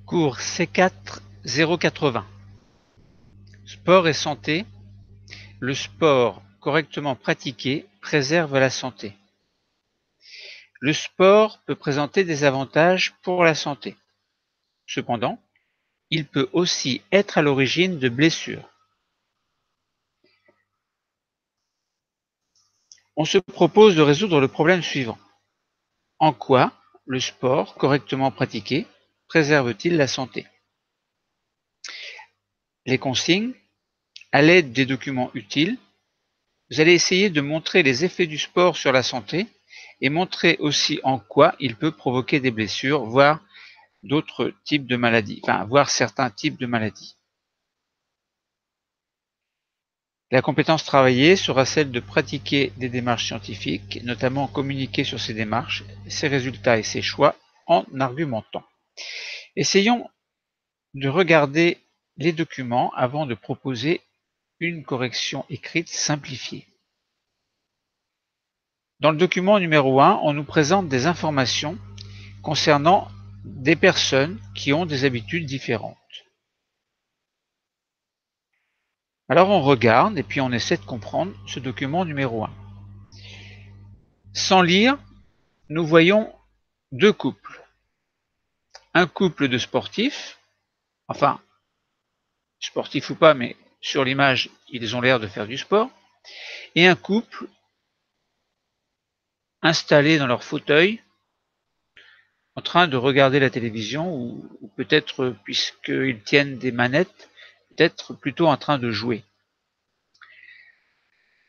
Cours C4 080. Sport et santé. Le sport correctement pratiqué préserve la santé. Le sport peut présenter des avantages pour la santé. Cependant, il peut aussi être à l'origine de blessures. On se propose de résoudre le problème suivant. En quoi le sport correctement pratiqué préserve-t-il la santé? Les consignes, à l'aide des documents utiles, vous allez essayer de montrer les effets du sport sur la santé et montrer aussi en quoi il peut provoquer des blessures, voire d'autres types de maladies, voire certains types de maladies. La compétence travaillée sera celle de pratiquer des démarches scientifiques, notamment communiquer sur ces démarches, ses résultats et ses choix en argumentant. Essayons de regarder les documents avant de proposer une correction écrite simplifiée. Dans le document numéro 1, on nous présente des informations concernant des personnes qui ont des habitudes différentes. Alors on regarde et puis on essaie de comprendre ce document numéro 1. Sans lire, nous voyons deux couples. Un couple de sportifs, enfin, sportifs ou pas, mais sur l'image, ils ont l'air de faire du sport, et un couple installé dans leur fauteuil, en train de regarder la télévision, ou peut-être, puisqu'ils tiennent des manettes, peut-être plutôt en train de jouer.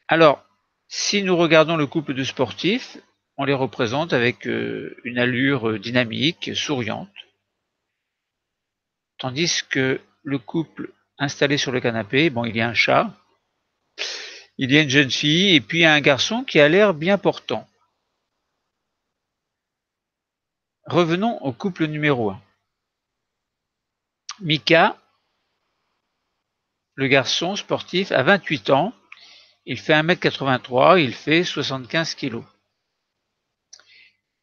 Alors, si nous regardons le couple de sportifs, on les représente avec une allure dynamique, souriante, tandis que le couple installé sur le canapé, bon, il y a un chat, il y a une jeune fille et puis un garçon qui a l'air bien portant. Revenons au couple numéro 1. Mika, le garçon sportif, a 28 ans, il fait 1,83 m, il fait 75 kg.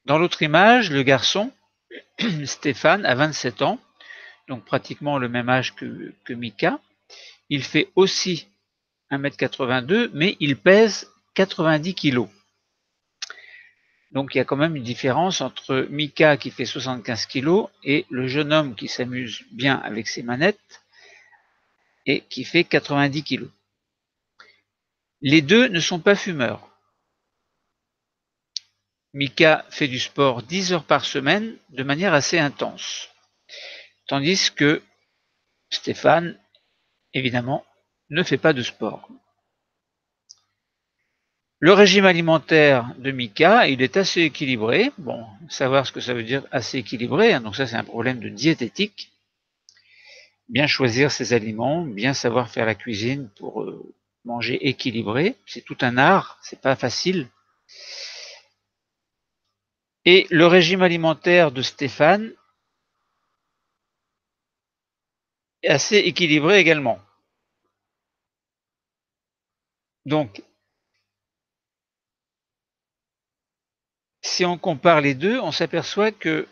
Dans l'autre image, le garçon, Stéphane, a 27 ans, donc pratiquement le même âge que Mika. Il fait aussi 1,82 m, mais il pèse 90 kg. Donc il y a quand même une différence entre Mika qui fait 75 kg et le jeune homme qui s'amuse bien avec ses manettes et qui fait 90 kg. Les deux ne sont pas fumeurs. Mika fait du sport 10 heures par semaine de manière assez intense, tandis que Stéphane, évidemment, ne fait pas de sport. Le régime alimentaire de Mika, il est assez équilibré. Bon, savoir ce que ça veut dire assez équilibré, hein, donc ça c'est un problème de diététique. Bien choisir ses aliments, bien savoir faire la cuisine pour manger équilibré, c'est tout un art, c'est pas facile. Et le régime alimentaire de Stéphane est assez équilibré également. Donc, si on compare les deux, on s'aperçoit que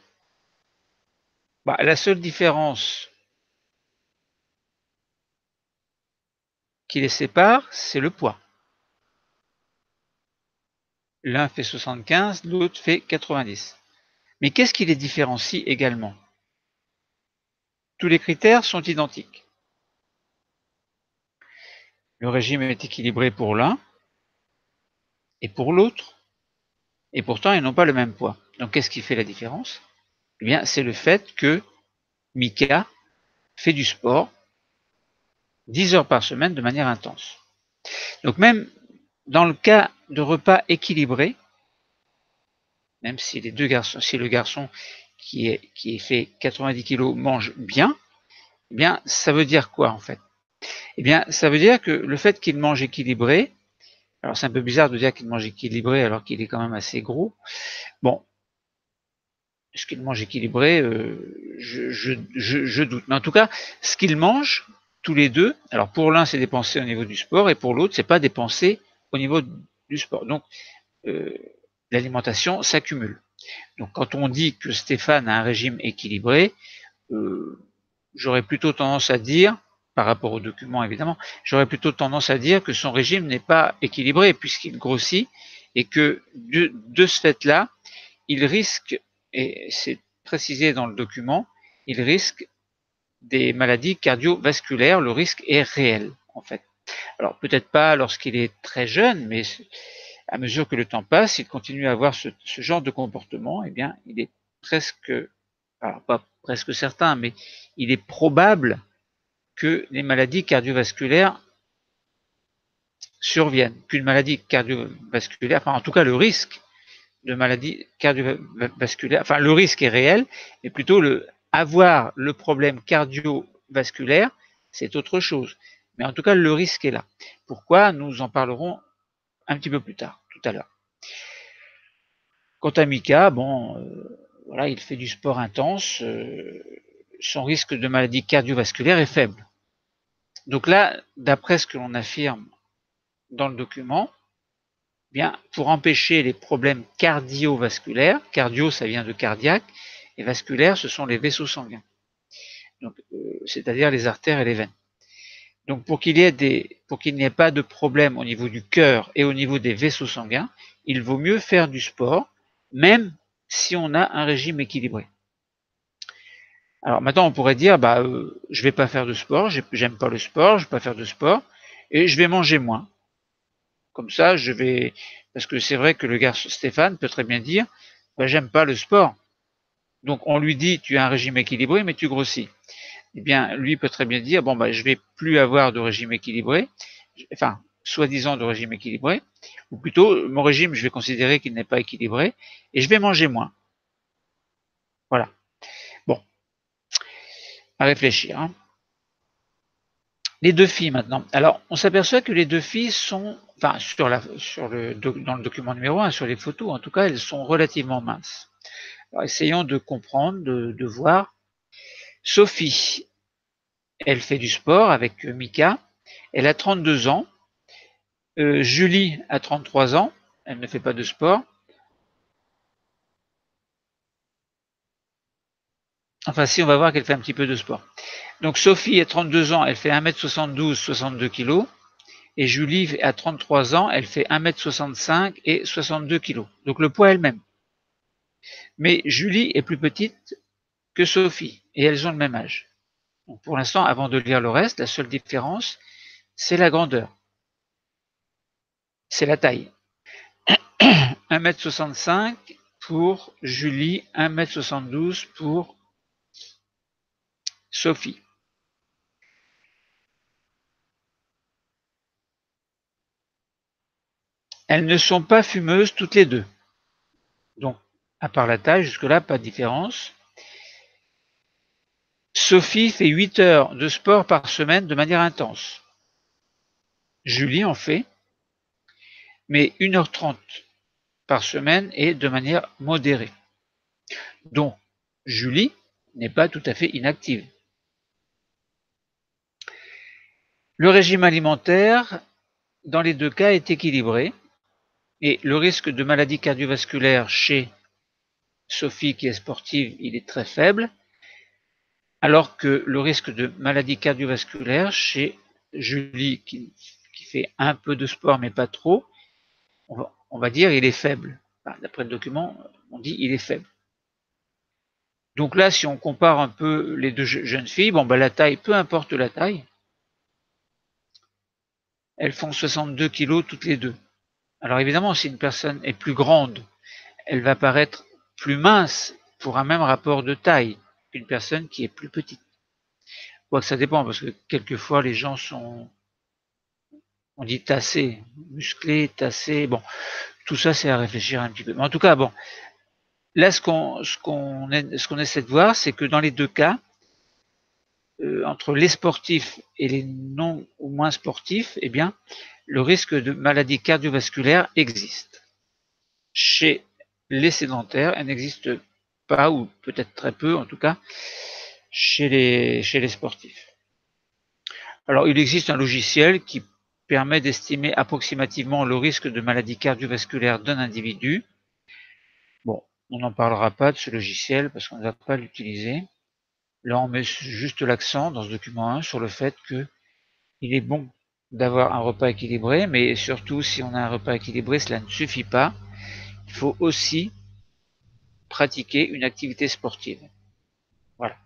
la seule différence qui les sépare, c'est le poids. L'un fait 75, l'autre fait 90. Mais qu'est-ce qui les différencie également? Tous les critères sont identiques. Le régime est équilibré pour l'un et pour l'autre, et pourtant ils n'ont pas le même poids. Donc qu'est-ce qui fait la différence? Eh bien, c'est le fait que Mika fait du sport 10 heures par semaine de manière intense. Donc même dans le cas de repas équilibrés, même si les deux garçons, si le garçon qui fait 90 kg mange bien, eh bien, ça veut dire quoi en fait? Eh bien, ça veut dire que le fait qu'il mange équilibré, alors c'est un peu bizarre de dire qu'il mange équilibré alors qu'il est quand même assez gros. Bon, est-ce qu'il mange équilibré? Je doute. Mais en tout cas, ce qu'ils mangent tous les deux, alors pour l'un c'est dépensé au niveau du sport et pour l'autre c'est pas dépensé au niveau du sport. Donc l'alimentation s'accumule. Donc quand on dit que Stéphane a un régime équilibré, j'aurais plutôt tendance à dire, par rapport au document évidemment, j'aurais plutôt tendance à dire que son régime n'est pas équilibré puisqu'il grossit et que de ce fait-là, il risque, et c'est précisé dans le document, il risque des maladies cardiovasculaires, le risque est réel en fait. Alors peut-être pas lorsqu'il est très jeune, mais à mesure que le temps passe, s'il continue à avoir ce genre de comportement, eh bien il est presque, alors pas presque certain, mais il est probable que les maladies cardiovasculaires surviennent, qu'une maladie cardiovasculaire, enfin en tout cas le risque de maladie cardiovasculaire, enfin le risque est réel, mais plutôt avoir le problème cardiovasculaire, c'est autre chose. Mais en tout cas, le risque est là. Pourquoi? Nous en parlerons un petit peu plus tard, tout à l'heure. Quant à Mika, bon, voilà, il fait du sport intense, son risque de maladie cardiovasculaire est faible. Donc là, d'après ce que l'on affirme dans le document, bien, pour empêcher les problèmes cardiovasculaires, cardio ça vient de cardiaque, et vasculaire ce sont les vaisseaux sanguins, c'est-à-dire les artères et les veines. Donc pour qu'il n'y ait pas de problème au niveau du cœur et au niveau des vaisseaux sanguins, il vaut mieux faire du sport, même si on a un régime équilibré. Alors maintenant on pourrait dire, je vais pas faire de sport, j'aime pas le sport, je vais pas faire de sport, et je vais manger moins. Comme ça, parce que c'est vrai que le garçon Stéphane peut très bien dire, j'aime pas le sport. Donc on lui dit, tu as un régime équilibré, mais tu grossis. Eh bien, lui peut très bien dire, je vais plus avoir de régime équilibré, enfin, soi-disant de régime équilibré, ou plutôt, mon régime, je vais considérer qu'il n'est pas équilibré, et je vais manger moins. Voilà. Bon, à réfléchir. Hein. Les deux filles maintenant. Alors, on s'aperçoit que les deux filles sont, enfin, dans le document numéro 1, sur les photos, en tout cas, elles sont relativement minces. Alors, essayons de comprendre, de voir. Sophie, elle fait du sport avec Mika. Elle a 32 ans. Julie a 33 ans. Elle ne fait pas de sport. Enfin, si, on va voir qu'elle fait un petit peu de sport. Donc, Sophie a 32 ans. Elle fait 1m72, 62 kg. Et Julie a 33 ans. Elle fait 1m65 et 62 kg. Donc, le poids est le même. Mais Julie est plus petite que Sophie. Et elles ont le même âge. Donc, pour l'instant, avant de lire le reste, la seule différence, c'est la grandeur. C'est la taille. 1m65 pour Julie, 1m72 pour Sophie. Elles ne sont pas fumeuses toutes les deux. Donc, à part la taille, jusque-là, pas de différence. Sophie fait 8 heures de sport par semaine de manière intense. Julie en fait, mais 1h30 par semaine et de manière modérée. Donc, Julie n'est pas tout à fait inactive. Le régime alimentaire, dans les deux cas, est équilibré et le risque de maladie cardiovasculaire chez Sophie, qui est sportive, il est très faible, alors que le risque de maladie cardiovasculaire chez Julie, qui fait un peu de sport mais pas trop, on va dire il est faible. Enfin, d'après le document, on dit il est faible. Donc là, si on compare un peu les deux jeunes filles, la taille, peu importe la taille, elles font 62 kg toutes les deux. Alors évidemment, si une personne est plus grande, elle va paraître plus mince pour un même rapport de taille qu'une personne qui est plus petite. Quoique ça dépend, parce que quelquefois les gens sont, on dit tassés, musclés, tassés, bon, tout ça c'est à réfléchir un petit peu. Mais en tout cas, bon, là ce qu'on essaie de voir, c'est que dans les deux cas, entre les sportifs et les non ou moins sportifs, eh bien, le risque de maladie cardiovasculaire existe. Chez les sédentaires, elle n'existe pas, ou peut-être très peu en tout cas, chez les sportifs. Alors, il existe un logiciel qui permet d'estimer approximativement le risque de maladie cardiovasculaire d'un individu. Bon, on n'en parlera pas de ce logiciel parce qu'on ne va pas l'utiliser. Là, on met juste l'accent dans ce document 1 sur le fait que il est bon d'avoir un repas équilibré, mais surtout si on a un repas équilibré, cela ne suffit pas. Il faut aussi pratiquer une activité sportive. Voilà.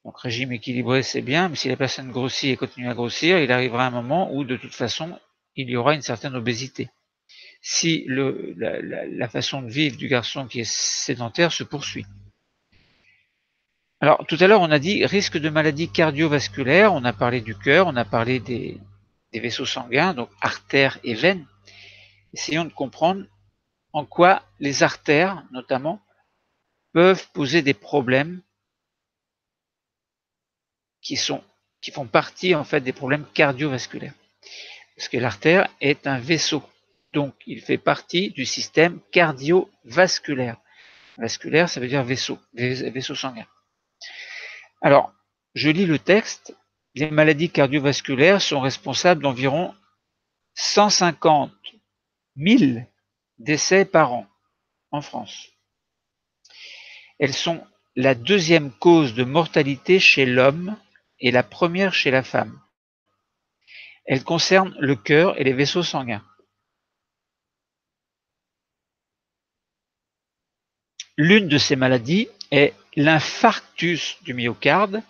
Donc régime équilibré, c'est bien, mais si la personne grossit et continue à grossir, il arrivera un moment où de toute façon, il y aura une certaine obésité. Si la façon de vivre du garçon qui est sédentaire se poursuit. Alors tout à l'heure, on a dit risque de maladies cardiovasculaires, on a parlé du cœur, on a parlé des vaisseaux sanguins, donc artères et veines. Essayons de comprendre en quoi les artères, notamment, peuvent poser des problèmes qui font partie en fait des problèmes cardiovasculaires. Parce que l'artère est un vaisseau, donc il fait partie du système cardiovasculaire. Vasculaire, ça veut dire vaisseau, vaisseau sanguin. Alors, je lis le texte. Les maladies cardiovasculaires sont responsables d'environ 150 000 décès par an en France. Elles sont la deuxième cause de mortalité chez l'homme et la première chez la femme. Elles concernent le cœur et les vaisseaux sanguins. L'une de ces maladies est l'infarctus du myocarde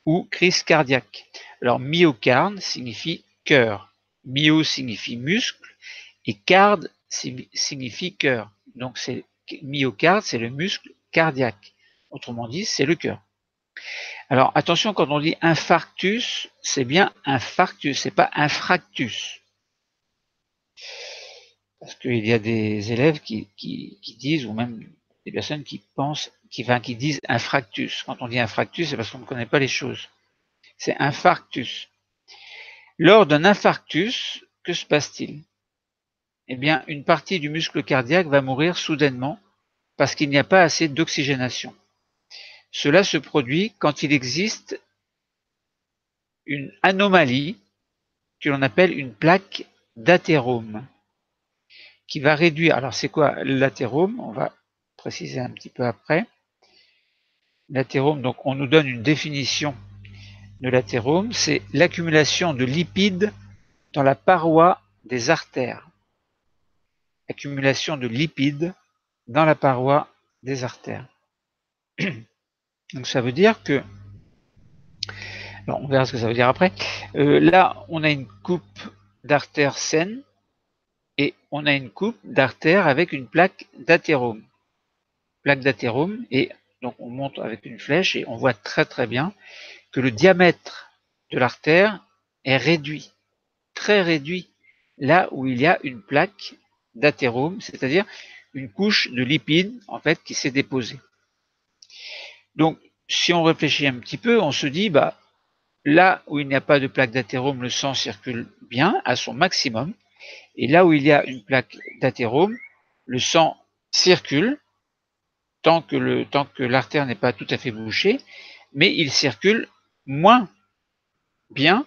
ou crise cardiaque. Alors myocarde signifie cœur, myo signifie muscle et carde signifie cœur. Donc c'est myocarde, c'est le muscle cardiaque. Autrement dit, c'est le cœur. Alors attention, quand on dit infarctus, c'est bien infarctus, c'est pas infractus. Parce qu'il y a des élèves qui disent, ou même des personnes qui pensent, qui disent infractus. Quand on dit infractus, c'est parce qu'on ne connaît pas les choses. C'est infarctus. Lors d'un infarctus, que se passe-t-il? Eh bien, une partie du muscle cardiaque va mourir soudainement parce qu'il n'y a pas assez d'oxygénation. Cela se produit quand il existe une anomalie que l'on appelle une plaque d'athérome qui va réduire. Alors, c'est quoi l'athérome? On va préciser un petit peu après. L'athérome, donc on nous donne une définition de l'athérome, c'est l'accumulation de lipides dans la paroi des artères. Accumulation de lipides dans la paroi des artères. Donc ça veut dire que, alors on verra ce que ça veut dire après, là on a une coupe d'artère saine et on a une coupe d'artère avec une plaque d'athérome. Plaque d'athérome, et donc on monte avec une flèche et on voit très très bien que le diamètre de l'artère est réduit, très réduit, là où il y a une plaque d'athérome, c'est-à-dire une couche de lipides en fait qui s'est déposée. Donc si on réfléchit un petit peu, on se dit bah là où il n'y a pas de plaque d'athérome, le sang circule bien à son maximum, et là où il y a une plaque d'athérome, le sang circule tant que l'artère n'est pas tout à fait bouchée, mais il circule moins bien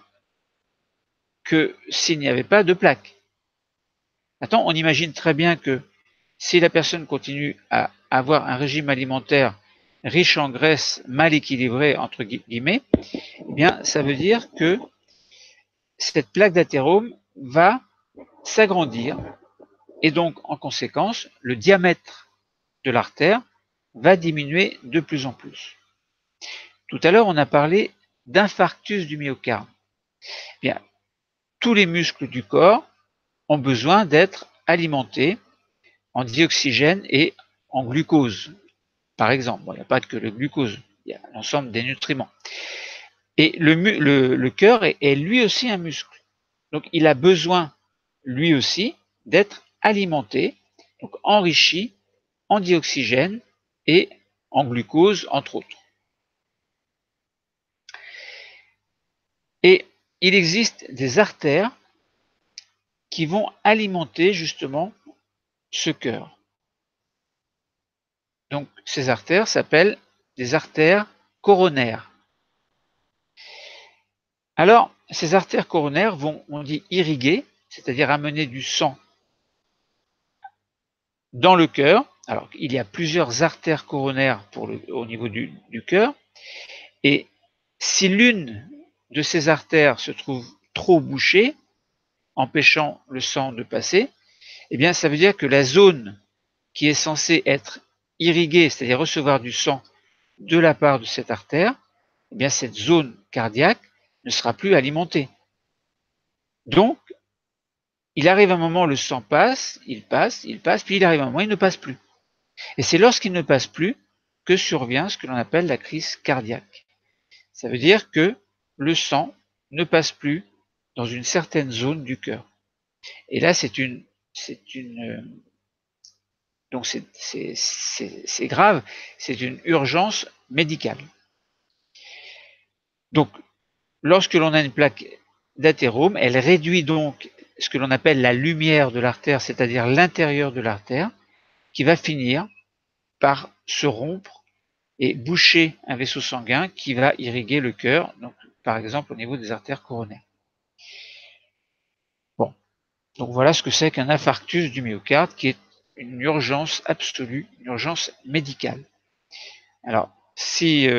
que s'il n'y avait pas de plaque. Maintenant, on imagine très bien que si la personne continue à avoir un régime alimentaire riche en graisse, mal équilibré, entre guillemets, eh bien, ça veut dire que cette plaque d'athérome va s'agrandir et donc, en conséquence, le diamètre de l'artère va diminuer de plus en plus. Tout à l'heure, on a parlé d'infarctus du myocarde. Eh bien, tous les muscles du corps ont besoin d'être alimentés en dioxygène et en glucose, par exemple. Bon, il n'y a pas que le glucose, il y a l'ensemble des nutriments. Et le cœur est lui aussi un muscle. Donc, il a besoin, lui aussi, d'être alimenté, donc enrichi en dioxygène et en glucose, entre autres. Et il existe des artères qui vont alimenter justement ce cœur. Donc ces artères s'appellent des artères coronaires. Alors ces artères coronaires vont, on dit, irriguer, c'est-à-dire amener du sang dans le cœur Alors, il y a plusieurs artères coronaires au niveau du cœur, et si l'une de ces artères se trouve trop bouchée, empêchant le sang de passer, eh bien, ça veut dire que la zone qui est censée être irriguée, c'est-à-dire recevoir du sang de la part de cette artère, eh bien, cette zone cardiaque ne sera plus alimentée. Donc, il arrive un moment, le sang passe, puis il arrive un moment, il ne passe plus. Et c'est lorsqu'il ne passe plus que survient ce que l'on appelle la crise cardiaque. Ça veut dire que le sang ne passe plus dans une certaine zone du cœur. Et là, donc c'est grave, c'est une urgence médicale. Donc, lorsque l'on a une plaque d'athérome, elle réduit donc ce que l'on appelle la lumière de l'artère, c'est-à-dire l'intérieur de l'artère, qui va finir par se rompre et boucher un vaisseau sanguin qui va irriguer le cœur, donc par exemple au niveau des artères coronaires. Bon, donc voilà ce que c'est qu'un infarctus du myocarde, qui est une urgence absolue, une urgence médicale. Alors, si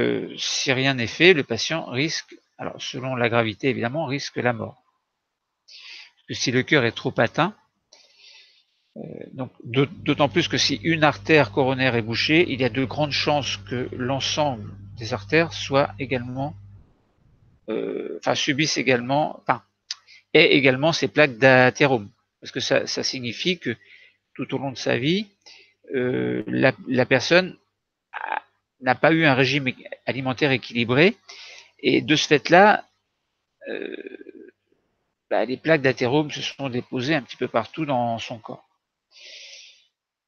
rien n'est fait, le patient risque, alors selon la gravité évidemment, risque la mort. Parce que si le cœur est trop atteint, donc d'autant plus que si une artère coronaire est bouchée, il y a de grandes chances que l'ensemble des artères soient également, subissent également, aient également ces plaques d'athérome. Parce que ça signifie que tout au long de sa vie, la personne n'a pas eu un régime alimentaire équilibré, et de ce fait-là, les plaques d'athérome se sont déposées un petit peu partout dans son corps.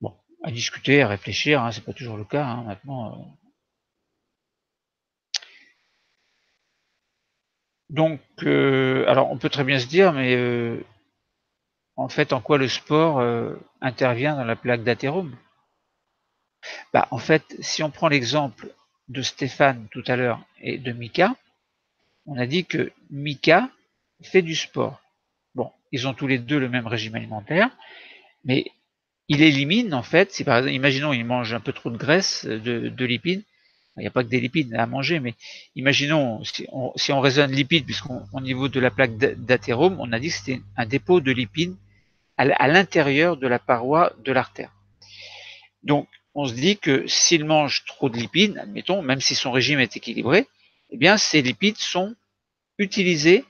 Bon, à discuter, à réfléchir, hein, c'est pas toujours le cas, hein, maintenant. Donc, alors on peut très bien se dire, mais en fait, en quoi le sport intervient dans la plaque d'athérome? En fait, si on prend l'exemple de Stéphane tout à l'heure et de Mika, on a dit que Mika fait du sport. Bon, ils ont tous les deux le même régime alimentaire, mais il élimine en fait, si par exemple, imaginons il mange un peu trop de graisse, de lipides, il n'y a pas que des lipides à manger, mais imaginons si on raisonne lipides, puisqu'au niveau de la plaque d'athérome, on a dit que c'était un dépôt de lipides à l'intérieur de la paroi de l'artère. Donc, on se dit que s'il mange trop de lipides, admettons, même si son régime est équilibré, eh bien, ces lipides sont utilisés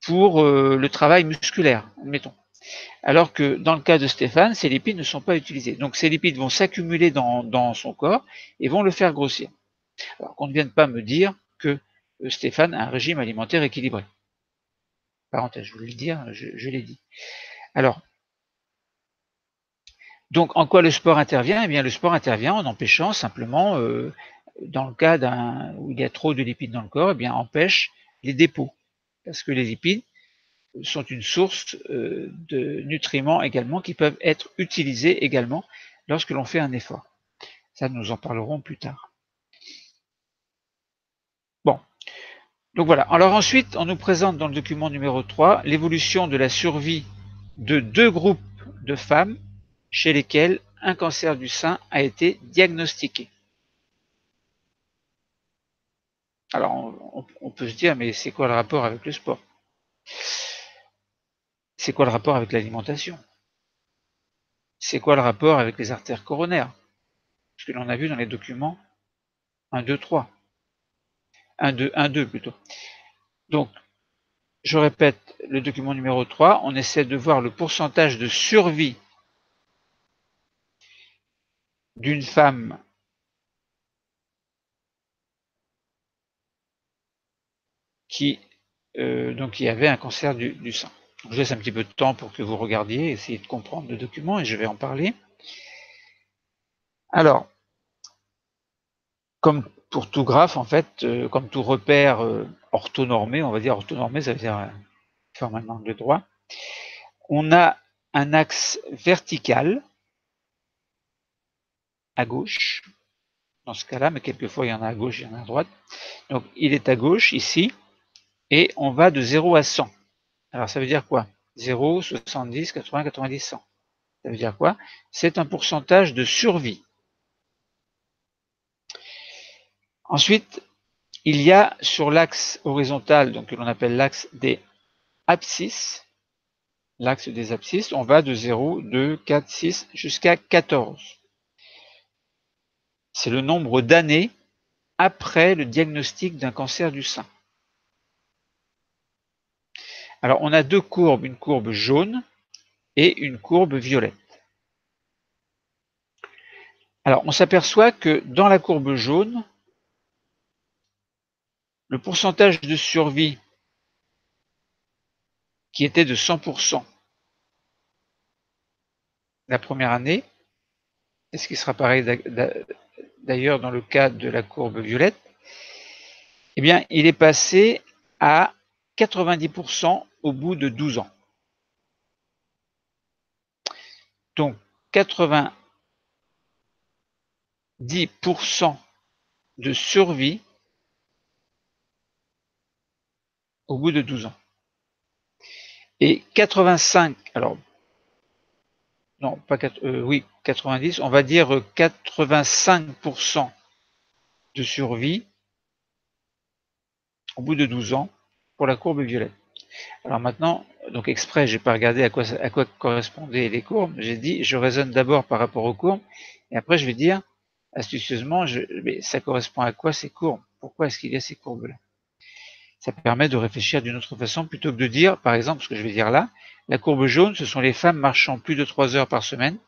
pour le travail musculaire, admettons. Alors que dans le cas de Stéphane, ces lipides ne sont pas utilisés. Donc, ces lipides vont s'accumuler dans son corps et vont le faire grossir. Alors qu'on ne vienne pas me dire que Stéphane a un régime alimentaire équilibré. Parenthèse, je voulais le dire, je l'ai dit. Alors, donc, en quoi le sport intervient? Eh bien, le sport intervient en empêchant simplement, dans le cas où il y a trop de lipides dans le corps, eh bien, empêche les dépôts. Parce que les lipides sont une source de nutriments également qui peuvent être utilisés également lorsque l'on fait un effort. Ça, nous en parlerons plus tard. Bon. Donc voilà. Alors ensuite, on nous présente dans le document numéro 3 l'évolution de la survie de 2 groupes de femmes chez lesquelles un cancer du sein a été diagnostiqué. Alors on peut se dire, mais c'est quoi le rapport avec le sport? C'est quoi le rapport avec l'alimentation? C'est quoi le rapport avec les artères coronaires? Ce que l'on a vu dans les documents 1, 2, 3. 1, 2 plutôt. Donc, je répète, le document numéro 3, on essaie de voir le pourcentage de survie d'une femme qui avait un cancer du sein. Donc, je laisse un petit peu de temps pour que vous regardiez, essayez de comprendre le document et je vais en parler. Alors, comme pour tout graphe, en fait, comme tout repère orthonormé, on va dire orthonormé, ça veut dire forme un angle droit, on a un axe vertical à gauche, dans ce cas-là, mais quelquefois il y en a à gauche, il y en a à droite. Donc il est à gauche ici, et on va de 0 à 100. Alors ça veut dire quoi? 0, 70, 80, 90, 100. Ça veut dire quoi? C'est un pourcentage de survie. Ensuite, il y a sur l'axe horizontal, donc que l'on appelle l'axe des abscisses, l'axe des abscisses, on va de 0, 2, 4, 6 jusqu'à 14. C'est le nombre d'années après le diagnostic d'un cancer du sein. Alors, on a deux courbes, une courbe jaune et une courbe violette. Alors, on s'aperçoit que dans la courbe jaune, le pourcentage de survie qui était de 100% la première année, et ce qui sera pareil d'ailleurs dans le cas de la courbe violette, eh bien, il est passé à 90% au bout de 12 ans. Donc, 90% de survie au bout de 12 ans. Et 85, alors, non, pas 90, on va dire 85% de survie au bout de 12 ans pour la courbe violette. Alors maintenant, donc exprès, j'ai pas regardé à quoi correspondaient les courbes. J'ai dit, je raisonne d'abord par rapport aux courbes, et après je vais dire, astucieusement, mais ça correspond à quoi ces courbes? Pourquoi est-ce qu'il y a ces courbes-là? Ça permet de réfléchir d'une autre façon, plutôt que de dire, par exemple, ce que je vais dire là, la courbe jaune, ce sont les femmes marchant plus de 3 heures par semaine,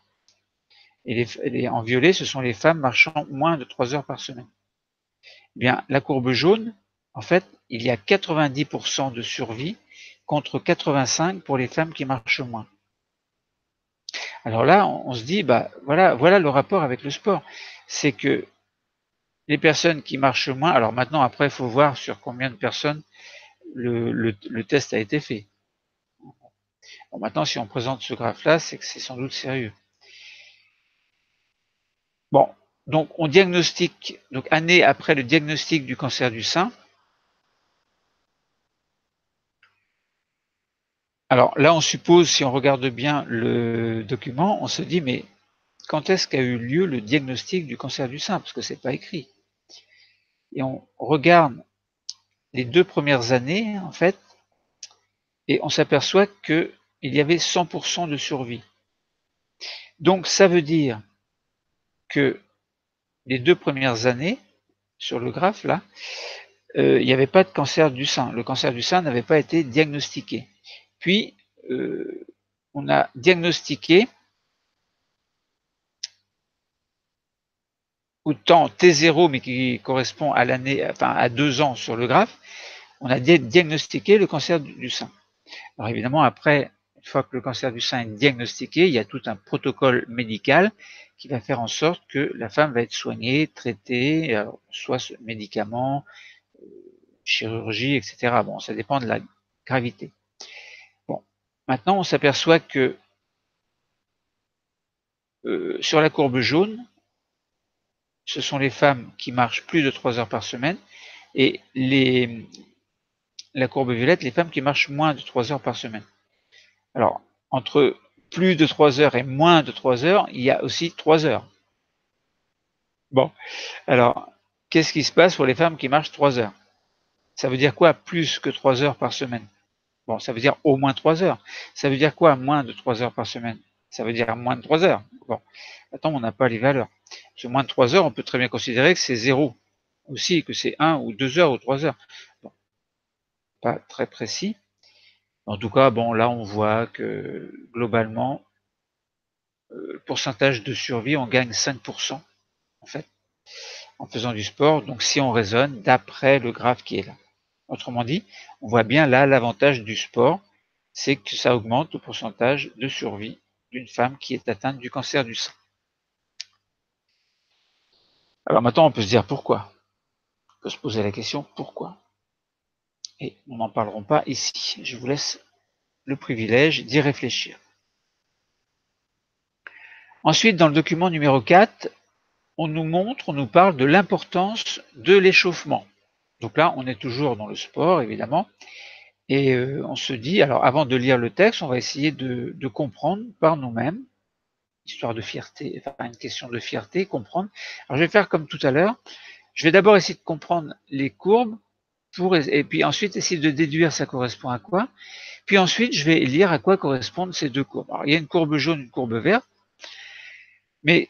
et en violet, ce sont les femmes marchant moins de 3 heures par semaine. Eh bien, la courbe jaune, en fait, il y a 90% de survie contre 85% pour les femmes qui marchent moins. Alors là, on se dit, bah voilà le rapport avec le sport. C'est que les personnes qui marchent moins, alors maintenant, après, il faut voir sur combien de personnes le test a été fait. Bon, maintenant, si on présente ce graphe-là, c'est que c'est sans doute sérieux. Bon, donc on diagnostique, donc année après le diagnostic du cancer du sein. Alors là, on suppose, si on regarde bien le document, on se dit, mais quand est-ce qu'a eu lieu le diagnostic du cancer du sein? Parce que c'est pas écrit. Et on regarde les 2 premières années, en fait, et on s'aperçoit qu'il y avait 100% de survie. Donc ça veut dire que les 2 premières années, sur le graphe là, il n'y avait pas de cancer du sein. Le cancer du sein n'avait pas été diagnostiqué. Puis, on a diagnostiqué au temps T0, mais qui correspond à l'année, enfin à 2 ans sur le graphe, on a diagnostiqué le cancer du sein. Alors évidemment, après, une fois que le cancer du sein est diagnostiqué, il y a tout un protocole médical qui va faire en sorte que la femme va être soignée, traitée, soit médicaments, chirurgie, etc. Bon, ça dépend de la gravité. Bon, maintenant, on s'aperçoit que sur la courbe jaune, ce sont les femmes qui marchent plus de 3 heures par semaine, et la courbe violette, les femmes qui marchent moins de 3 heures par semaine. Alors, entre plus de 3 heures et moins de 3 heures, il y a aussi 3 heures. Bon, alors, qu'est-ce qui se passe pour les femmes qui marchent 3 heures? Ça veut dire quoi, plus que 3 heures par semaine? Bon, ça veut dire au moins 3 heures. Ça veut dire quoi, moins de 3 heures par semaine? Ça veut dire moins de 3 heures. Bon, attends, on n'a pas les valeurs. Sur moins de 3 heures, on peut très bien considérer que c'est 0. Aussi, que c'est 1 ou 2 heures ou 3 heures. Bon, pas très précis. En tout cas, bon, là, on voit que globalement, le pourcentage de survie, on gagne 5% en fait, en faisant du sport. Donc, si on raisonne d'après le graphe qui est là. Autrement dit, on voit bien là l'avantage du sport, c'est que ça augmente le pourcentage de survie d'une femme qui est atteinte du cancer du sein. Alors maintenant, on peut se dire pourquoi. On peut se poser la question pourquoi. Et nous n'en parlerons pas ici. Je vous laisse le privilège d'y réfléchir. Ensuite, dans le document numéro 4, on nous parle de l'importance de l'échauffement. Donc là, on est toujours dans le sport, évidemment, et on se dit, alors avant de lire le texte, on va essayer de comprendre par nous-mêmes histoire de fierté, enfin une question de fierté, comprendre. Alors je vais faire comme tout à l'heure. Je vais d'abord essayer de comprendre les courbes et puis ensuite essayer de déduire ça correspond à quoi. Puis ensuite, je vais lire à quoi correspondent ces deux courbes. Alors, il y a une courbe jaune, une courbe verte, mais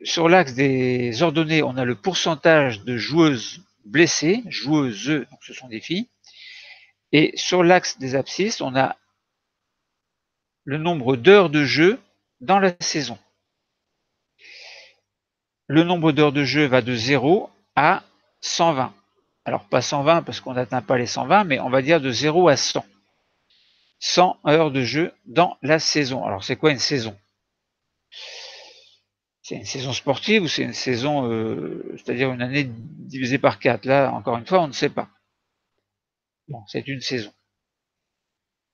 sur l'axe des ordonnées, on a le pourcentage de joueuses blessées, joueuses, donc ce sont des filles, et sur l'axe des abscisses, on a le nombre d'heures de jeu dans la saison. Le nombre d'heures de jeu va de 0 à 120. Alors pas 120 parce qu'on n'atteint pas les 120, mais on va dire de 0 à 100. 100 heures de jeu dans la saison. Alors c'est quoi une saison? C'est une saison sportive ou c'est une saison, c'est-à-dire une année divisée par 4? Là, encore une fois, on ne sait pas. Bon, c'est une saison.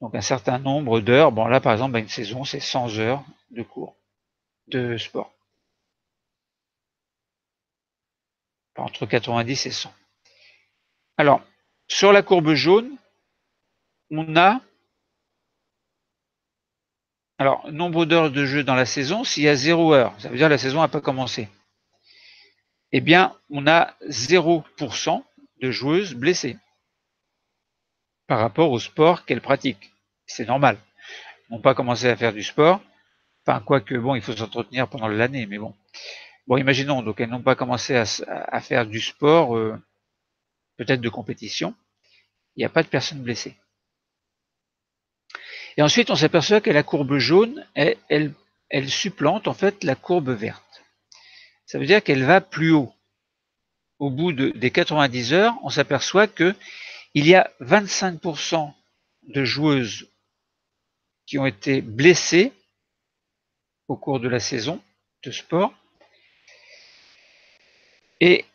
Donc un certain nombre d'heures. Bon, là, par exemple, une saison, c'est 100 heures de cours de sport. Enfin, entre 90 et 100. Alors, sur la courbe jaune, on a alors nombre d'heures de jeu dans la saison. S'il y a 0 heure, ça veut dire que la saison n'a pas commencé. Eh bien, on a 0% de joueuses blessées par rapport au sport qu'elles pratiquent. C'est normal. Elles n'ont pas commencé à faire du sport. Enfin, quoique, bon, il faut s'entretenir pendant l'année, mais bon. Bon, imaginons, donc elles n'ont pas commencé à faire du sport, peut-être de compétition. Il n'y a pas de personnes blessées. Et ensuite, on s'aperçoit que la courbe jaune, elle supplante en fait la courbe verte. Ça veut dire qu'elle va plus haut. Au bout des 90 heures, on s'aperçoit qu'il y a 25% de joueuses qui ont été blessées au cours de la saison de sport. Et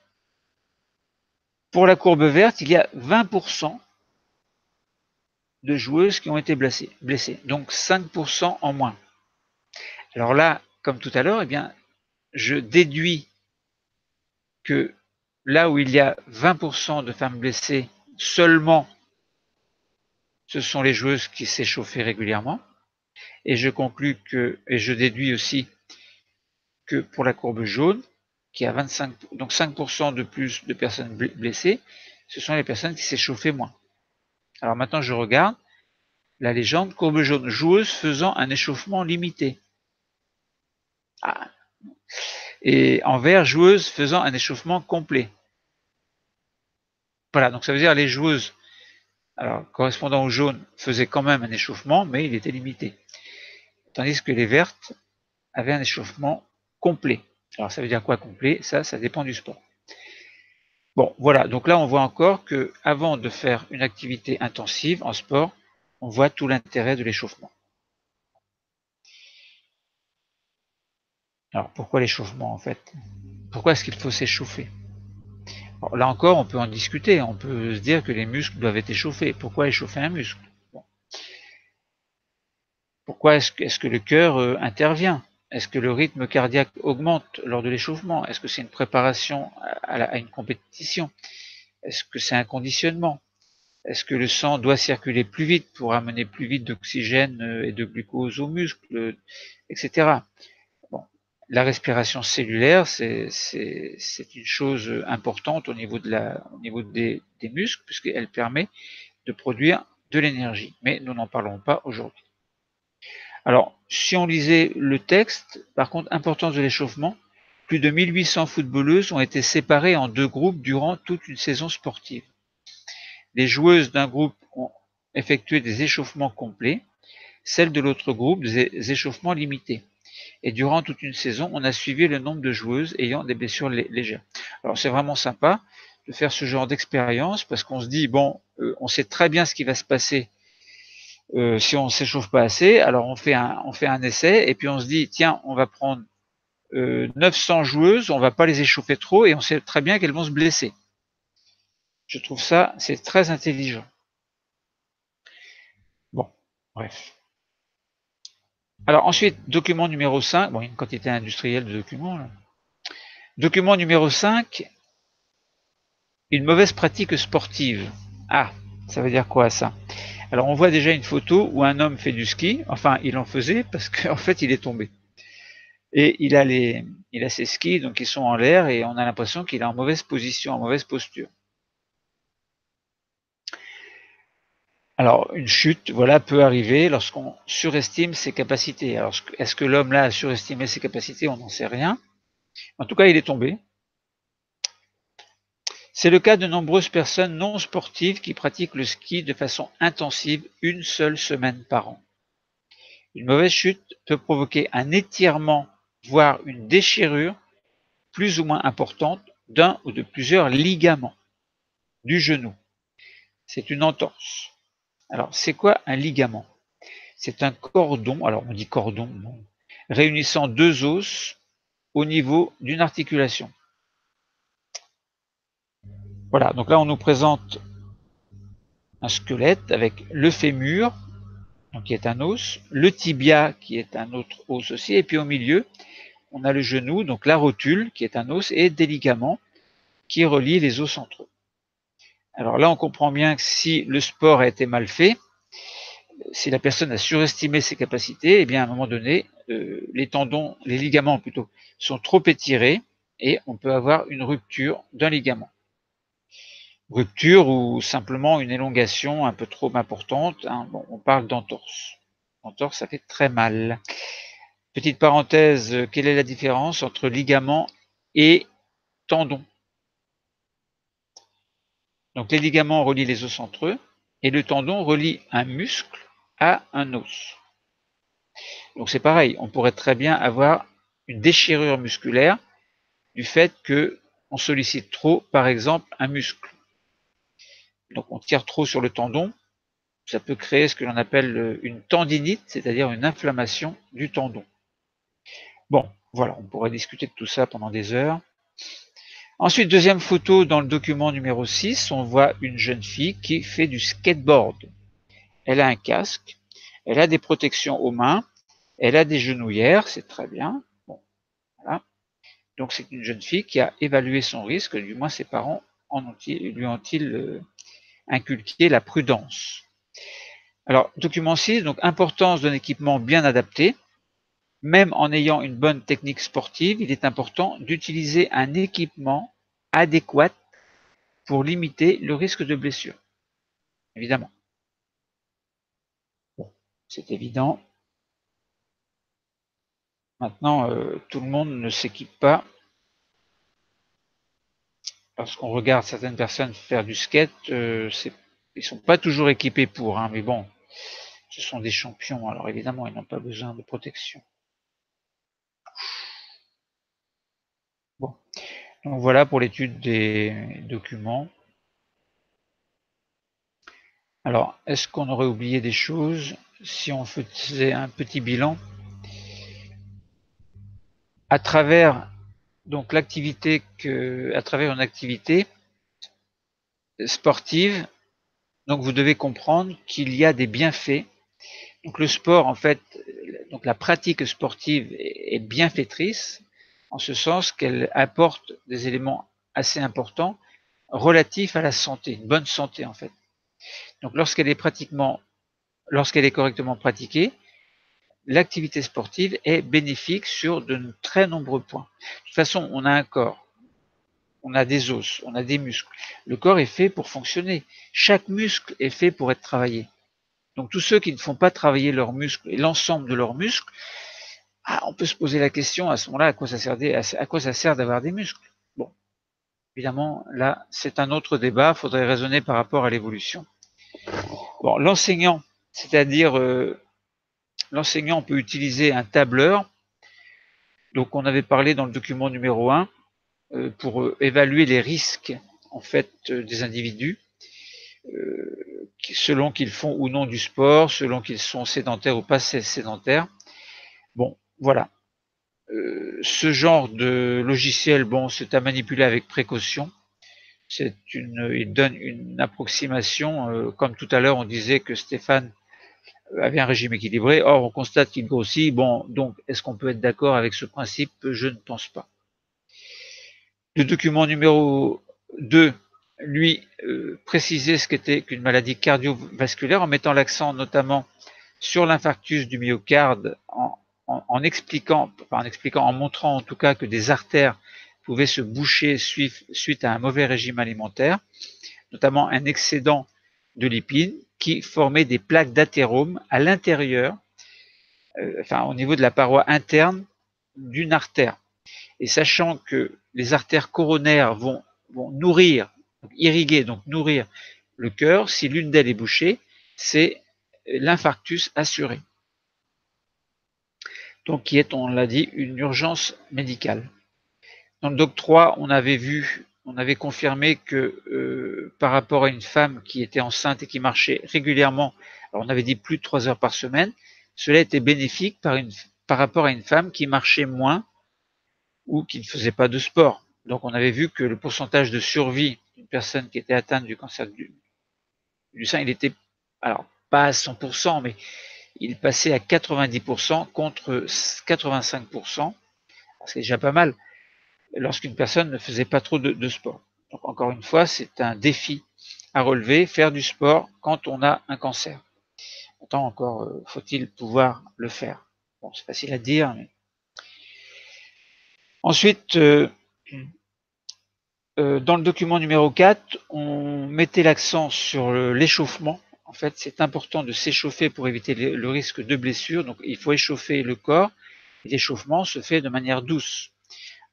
pour la courbe verte, il y a 20% de joueuses qui ont été blessées, donc 5% en moins. Alors là, comme tout à l'heure, eh bien, je déduis que là où il y a 20% de femmes blessées, seulement ce sont les joueuses qui s'échauffaient régulièrement. Et je conclus que, et je déduis aussi que pour la courbe jaune, qui a 25, donc 5% de plus de personnes blessées, ce sont les personnes qui s'échauffaient moins. Alors maintenant, je regarde la légende, courbe jaune, joueuse faisant un échauffement limité. Ah. Et en vert, joueuse faisant un échauffement complet. Voilà, donc ça veut dire les joueuses, alors correspondant au jaune, faisaient quand même un échauffement, mais il était limité. Tandis que les vertes avaient un échauffement complet. Alors ça veut dire quoi complet? Ça dépend du sport. Bon, voilà, donc là on voit encore que avant de faire une activité intensive en sport, on voit tout l'intérêt de l'échauffement. Alors pourquoi l'échauffement en fait? Pourquoi est-ce qu'il faut s'échauffer? Là encore, on peut en discuter, on peut se dire que les muscles doivent être échauffés. Pourquoi échauffer un muscle? Bon. Pourquoi est-ce que le cœur intervient? Est-ce que le rythme cardiaque augmente lors de l'échauffement? Est-ce que c'est une préparation à une compétition? Est-ce que c'est un conditionnement? Est-ce que le sang doit circuler plus vite pour amener plus vite d'oxygène et de glucose aux muscles, etc. Bon. La respiration cellulaire, c'est une chose importante au niveau des muscles, puisqu'elle permet de produire de l'énergie. Mais nous n'en parlons pas aujourd'hui. Alors, si on lisait le texte, par contre, importance de l'échauffement, plus de 1800 footballeuses ont été séparées en deux groupes durant toute une saison sportive. Les joueuses d'un groupe ont effectué des échauffements complets, celles de l'autre groupe des échauffements limités. Et durant toute une saison, on a suivi le nombre de joueuses ayant des blessures légères. Alors c'est vraiment sympa de faire ce genre d'expérience parce qu'on se dit, bon, on sait très bien ce qui va se passer si on ne s'échauffe pas assez. Alors on fait un essai et puis on se dit, tiens, on va prendre 900 joueuses, on va pas les échauffer trop et on sait très bien qu'elles vont se blesser. Je trouve ça, c'est très intelligent. Bon, bref. Alors ensuite, document numéro 5, bon, il y a une quantité industrielle de documents là. Document numéro 5, une mauvaise pratique sportive. Ah, ça veut dire quoi ça? Alors on voit déjà une photo où un homme fait du ski, enfin il en faisait parce qu'en fait il est tombé. Et il a ses skis, donc ils sont en l'air, et on a l'impression qu'il est en mauvaise position, en mauvaise posture. Alors, une chute, voilà, peut arriver lorsqu'on surestime ses capacités. Alors, est-ce que l'homme là a surestimé ses capacités? On n'en sait rien. En tout cas, il est tombé. C'est le cas de nombreuses personnes non sportives qui pratiquent le ski de façon intensive une seule semaine par an. Une mauvaise chute peut provoquer un étirement, voire une déchirure plus ou moins importante d'un ou de plusieurs ligaments du genou. C'est une entorse. Alors, c'est quoi un ligament? C'est un cordon, alors on dit cordon, bon, réunissant deux os au niveau d'une articulation. Voilà, donc là on nous présente un squelette avec le fémur, donc qui est un os, le tibia qui est un autre os aussi, et puis au milieu on a le genou, donc la rotule qui est un os, et des ligaments qui relient les os entre eux. Alors là on comprend bien que si le sport a été mal fait, si la personne a surestimé ses capacités, eh bien à un moment donné, les tendons, les ligaments plutôt, sont trop étirés et on peut avoir une rupture d'un ligament. Rupture ou simplement une élongation un peu trop importante, hein. Bon, on parle d'entorse. Entorse, ça fait très mal. Petite parenthèse, quelle est la différence entre ligament et tendon? Donc les ligaments relient les os entre eux et le tendon relie un muscle à un os. Donc c'est pareil, on pourrait très bien avoir une déchirure musculaire du fait qu'on sollicite trop, par exemple, un muscle. Donc on tire trop sur le tendon, ça peut créer ce que l'on appelle une tendinite, c'est-à-dire une inflammation du tendon. Bon, voilà, on pourrait discuter de tout ça pendant des heures. Ensuite, deuxième photo dans le document numéro 6, on voit une jeune fille qui fait du skateboard. Elle a un casque, elle a des protections aux mains, elle a des genouillères, c'est très bien. Bon, voilà. Donc c'est une jeune fille qui a évalué son risque, du moins ses parents lui ont-ils inculqué la prudence. Alors, document 6, donc importance d'un équipement bien adapté. Même en ayant une bonne technique sportive, il est important d'utiliser un équipement adéquat pour limiter le risque de blessure. Évidemment. Bon, c'est évident. Maintenant, tout le monde ne s'équipe pas. Lorsqu'on regarde certaines personnes faire du skate, ils ne sont pas toujours équipés pour, hein, mais bon, ce sont des champions, alors évidemment, ils n'ont pas besoin de protection. Bon, donc voilà pour l'étude des documents. Alors, est-ce qu'on aurait oublié des choses si on faisait un petit bilan? À travers donc l'activité à travers une activité sportive, donc vous devez comprendre qu'il y a des bienfaits. Donc le sport, en fait, donc la pratique sportive est bienfaitrice, en ce sens qu'elle apporte des éléments assez importants relatifs à la santé, une bonne santé en fait. Donc lorsqu'elle est correctement pratiquée, l'activité sportive est bénéfique sur de très nombreux points. De toute façon, on a un corps, on a des os, on a des muscles. Le corps est fait pour fonctionner. Chaque muscle est fait pour être travaillé. Donc tous ceux qui ne font pas travailler leurs muscles et l'ensemble de leurs muscles, on peut se poser la question à ce moment-là, à quoi ça sert d'avoir des muscles? Bon, évidemment, là, c'est un autre débat, il faudrait raisonner par rapport à l'évolution. Bon, l'enseignant, c'est-à-dire l'enseignant peut utiliser un tableur. Donc on avait parlé dans le document numéro 1 pour évaluer les risques en fait des individus selon qu'ils font ou non du sport, selon qu'ils sont sédentaires ou pas sédentaires. Bon, voilà. Ce genre de logiciel, bon, c'est à manipuler avec précaution. Il donne une approximation, comme tout à l'heure on disait que Stéphane avait un régime équilibré, or on constate qu'il grossit. Bon, donc est-ce qu'on peut être d'accord avec ce principe? Je ne pense pas. Le document numéro 2, lui, précisait ce qu'était qu'une maladie cardiovasculaire en mettant l'accent notamment sur l'infarctus du myocarde en montrant en tout cas que des artères pouvaient se boucher suite à un mauvais régime alimentaire, notamment un excédent de lipides qui formait des plaques d'athérome à l'intérieur, au niveau de la paroi interne d'une artère. Et sachant que les artères coronaires vont nourrir, irriguer, donc nourrir le cœur, si l'une d'elles est bouchée, c'est l'infarctus assuré. Donc qui est, on l'a dit, une urgence médicale. Dans le doc 3, on avait confirmé que par rapport à une femme qui était enceinte et qui marchait régulièrement, alors on avait dit plus de 3 heures par semaine, cela était bénéfique par rapport à une femme qui marchait moins ou qui ne faisait pas de sport. Donc on avait vu que le pourcentage de survie d'une personne qui était atteinte du cancer du sein, il était, alors pas à 100%, mais il passait à 90% contre 85%, c'est déjà pas mal, lorsqu'une personne ne faisait pas trop de sport. Donc encore une fois, c'est un défi à relever, faire du sport quand on a un cancer. Pourtant, encore faut-il pouvoir le faire. Bon, c'est facile à dire, mais... Ensuite, dans le document numéro 4, on mettait l'accent sur l'échauffement. En fait, c'est important de s'échauffer pour éviter le risque de blessure. Donc, il faut échauffer le corps. Et l'échauffement se fait de manière douce,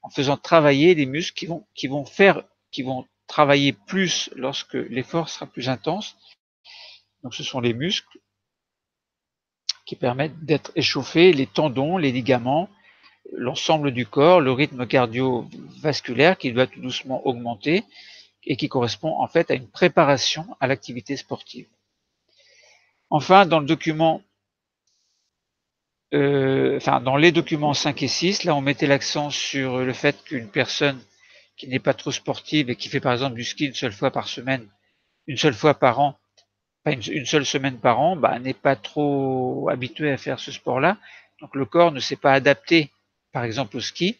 en faisant travailler les muscles qui vont travailler plus lorsque l'effort sera plus intense. Donc, ce sont les muscles qui permettent d'être échauffés, les tendons, les ligaments, l'ensemble du corps, le rythme cardiovasculaire qui doit tout doucement augmenter et qui correspond en fait à une préparation à l'activité sportive. Enfin, dans le document, dans les documents 5 et 6, là on mettait l'accent sur le fait qu'une personne qui n'est pas trop sportive et qui fait par exemple du ski une seule fois par semaine, une seule fois par an, une seule semaine par an, n'est pas trop habituée à faire ce sport-là. Donc le corps ne s'est pas adapté par exemple au ski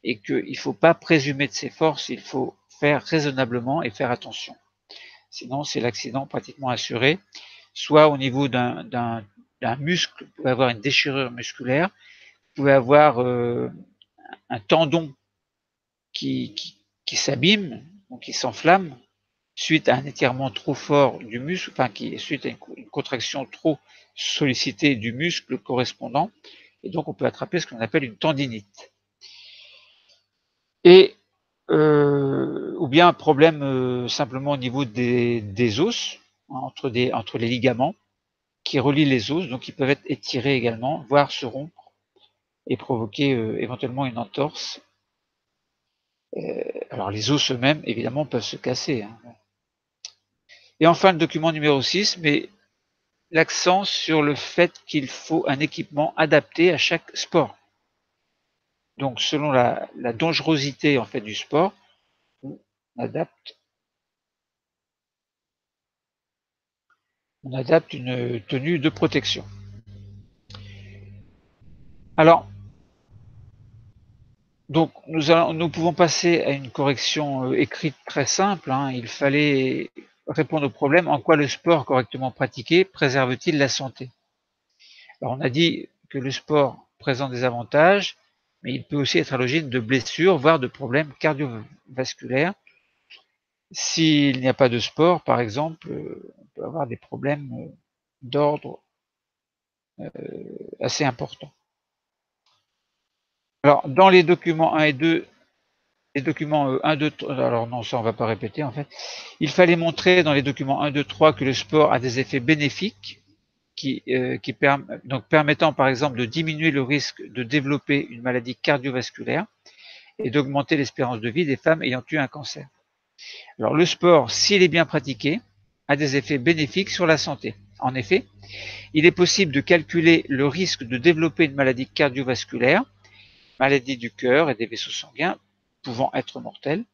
et qu'il ne faut pas présumer de ses forces, il faut faire raisonnablement et faire attention. Sinon, c'est l'accident pratiquement assuré, soit au niveau d'un muscle, vous pouvez avoir une déchirure musculaire, vous pouvez avoir un tendon qui s'abîme, donc qui s'enflamme, suite à un étirement trop fort du muscle, suite à une contraction trop sollicitée du muscle correspondant, et donc on peut attraper ce qu'on appelle une tendinite. Et ou bien un problème simplement au niveau des os, entre les ligaments qui relient les os, donc ils peuvent être étirés également, voire se rompre et provoquer éventuellement une entorse. Alors les os eux-mêmes, évidemment, peuvent se casser. Hein. Et enfin, le document numéro 6 met l'accent sur le fait qu'il faut un équipement adapté à chaque sport. Donc selon la dangerosité en fait du sport, on adapte une tenue de protection. Alors, donc nous pouvons passer à une correction écrite très simple. Hein. Il fallait répondre au problème: en quoi le sport correctement pratiqué préserve-t-il la santé? Alors on a dit que le sport présente des avantages, mais il peut aussi être à l'origine de blessures, voire de problèmes cardiovasculaires. S'il n'y a pas de sport, par exemple, on peut avoir des problèmes d'ordre assez importants. Alors, dans les documents 1 et 2, les documents 1, 2, 3, alors non, ça on va pas répéter en fait. Il fallait montrer dans les documents 1, 2, 3 que le sport a des effets bénéfiques permettant par exemple de diminuer le risque de développer une maladie cardiovasculaire et d'augmenter l'espérance de vie des femmes ayant eu un cancer. Alors le sport, s'il est bien pratiqué, a des effets bénéfiques sur la santé. En effet, il est possible de calculer le risque de développer une maladie cardiovasculaire, maladie du cœur et des vaisseaux sanguins pouvant être mortels,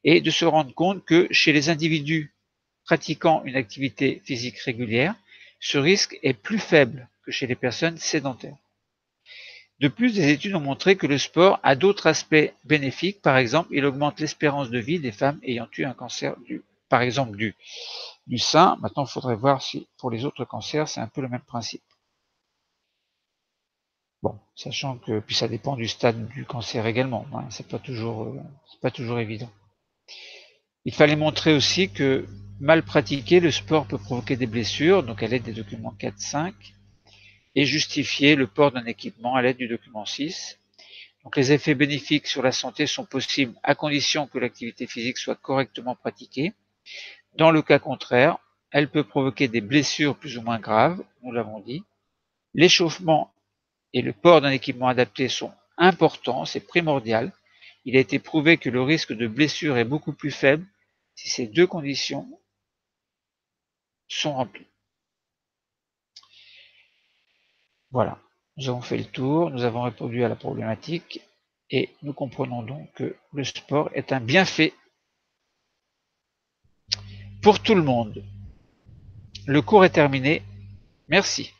et de se rendre compte que chez les individus pratiquant une activité physique régulière, ce risque est plus faible que chez les personnes sédentaires. De plus, des études ont montré que le sport a d'autres aspects bénéfiques. Par exemple, il augmente l'espérance de vie des femmes ayant eu un cancer par exemple du sein. Maintenant, il faudrait voir si pour les autres cancers, c'est un peu le même principe. Bon, sachant que puis ça dépend du stade du cancer également, hein, c'est pas toujours évident. Il fallait montrer aussi que mal pratiqué, le sport peut provoquer des blessures, donc à l'aide des documents 4-5, et justifier le port d'un équipement à l'aide du document 6. Donc les effets bénéfiques sur la santé sont possibles à condition que l'activité physique soit correctement pratiquée. Dans le cas contraire, elle peut provoquer des blessures plus ou moins graves, nous l'avons dit. L'échauffement et le port d'un équipement adapté sont importants, c'est primordial. Il a été prouvé que le risque de blessure est beaucoup plus faible si ces deux conditions sont remplies. Voilà, nous avons fait le tour, nous avons répondu à la problématique et nous comprenons donc que le sport est un bienfait pour tout le monde. Le cours est terminé. Merci.